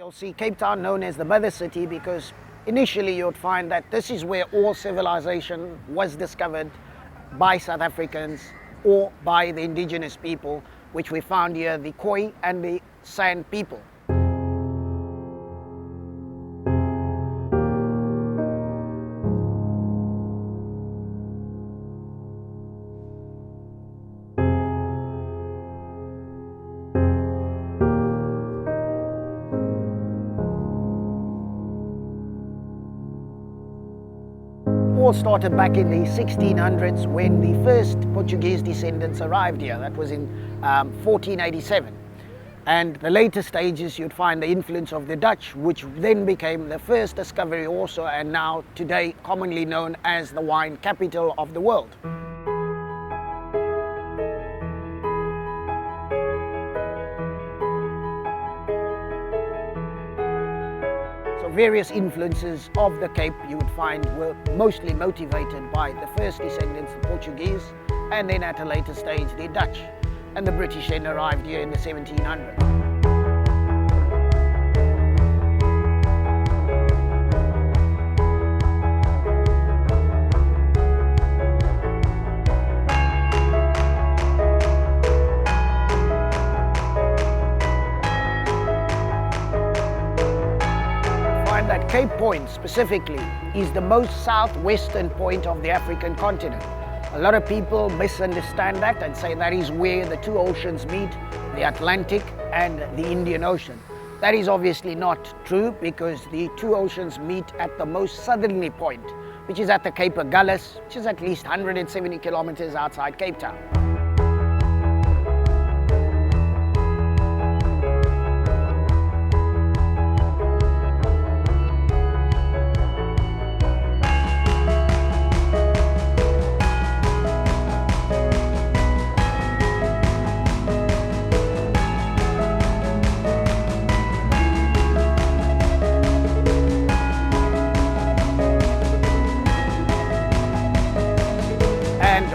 You'll see Cape Town known as the mother city because initially you'd find that this is where all civilization was discovered by South Africans or by the indigenous people, which we found here, the Khoi and the San people. All started back in the 1600s when the first Portuguese descendants arrived here. That was in 1487. And the later stages you'd find the influence of the Dutch, which then became the first discovery also, and now today commonly known as the wine capital of the world. Various influences of the Cape you would find were mostly motivated by the first descendants, the Portuguese, and then at a later stage the Dutch. And the British then arrived here in the 1700s. That Cape Point specifically is the most southwestern point of the African continent. A lot of people misunderstand that and say that is where the two oceans meet, the Atlantic and the Indian Ocean. That is obviously not true because the two oceans meet at the most southerly point, which is at the Cape of Agulhas, which is at least 170 kilometers outside Cape Town.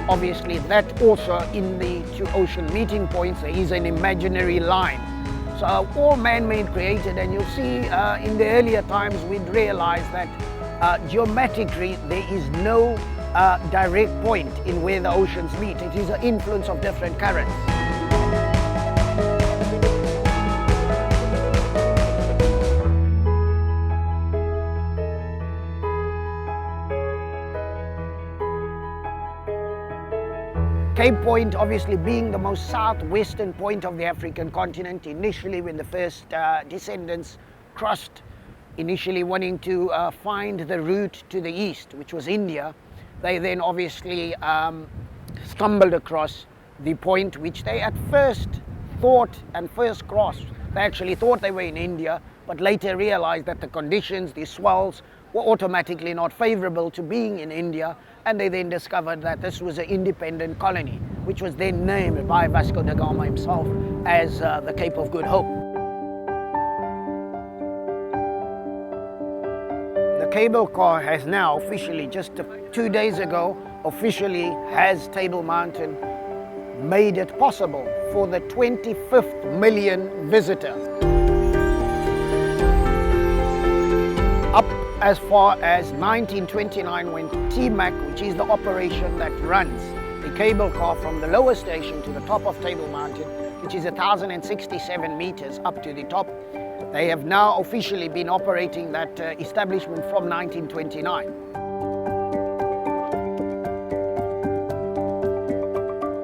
Obviously, that also in the two ocean meeting points there is an imaginary line. So all man-made created, and you'll see in the earlier times we'd realize that geometrically there is no direct point in where the oceans meet. It is an influence of different currents. Cape Point obviously being the most southwestern point of the African continent, initially when the first descendants crossed, initially wanting to find the route to the east, which was India. They then obviously stumbled across the point which they at first thought and first crossed. They actually thought they were in India, but later realized that the conditions, the swells, were automatically not favorable to being in India, and they then discovered that this was an independent colony, which was then named by Vasco da Gama himself as the Cape of Good Hope. The cable car has now officially, just 2 days ago, officially has Table Mountain made it possible for the 25th million visitor. Up as far as 1929 when T-Mac, which is the operation that runs the cable car from the lower station to the top of Table Mountain, which is 1,067 meters up to the top. They have now officially been operating that establishment from 1929.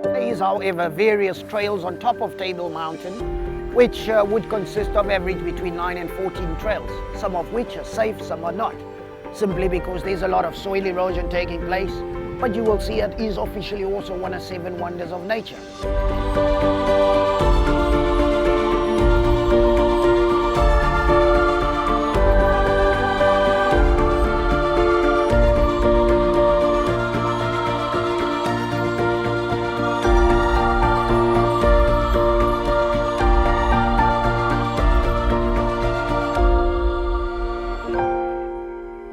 There is, however, various trails on top of Table Mountain, which would consist of average between 9 and 14 trails, some of which are safe, some are not, simply because there's a lot of soil erosion taking place, but you will see it is officially also one of 7 wonders of nature.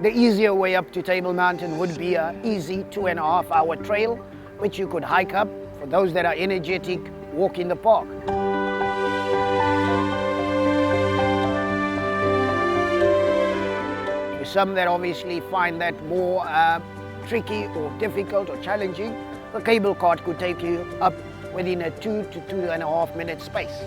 The easier way up to Table Mountain would be an easy 2.5-hour trail, which you could hike up. For those that are energetic, walk in the park. some that obviously find that more tricky or difficult or challenging, the cable cart could take you up within a 2 to 2.5 minute space.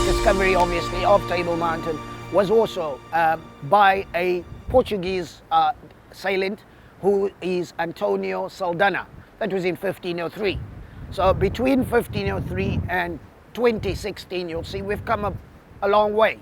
Discovery obviously of Table Mountain was also by a Portuguese sailor who is Antonio Saldanha. That was in 1503. So between 1503 and 2016, you'll see we've come a long way.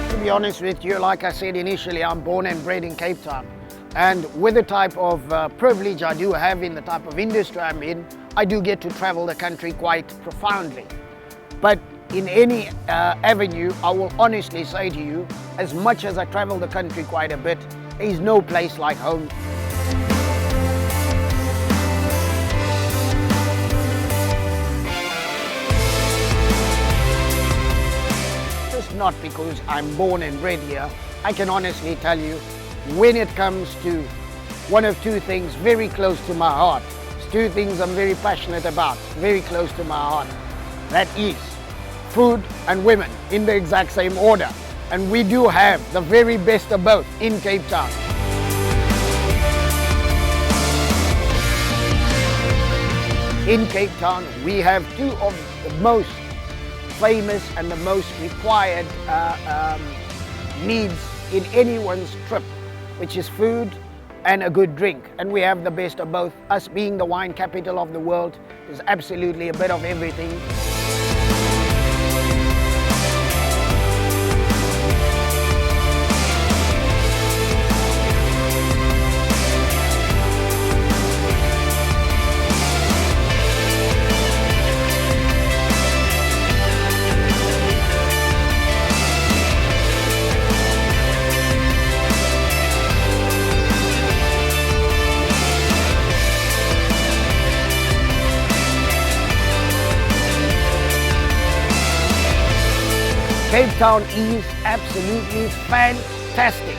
To be honest with you, like I said initially, I'm born and bred in Cape Town, and with the type of privilege I do have in the type of industry I'm in, I do get to travel the country quite profoundly. But in any avenue, I will honestly say to you, as much as I travel the country quite a bit, there is no place like home. Not because I'm born and bred here. I can honestly tell you, when it comes to one of two things very close to my heart, it's two things I'm very passionate about, very close to my heart. That is food and women, in the exact same order. And we do have the very best of both in Cape Town. In Cape Town, we have two of the most famous and the most required needs in anyone's trip, which is food and a good drink. And we have the best of both. Us being the wine capital of the world, is absolutely a bit of everything. Cape Town is absolutely fantastic.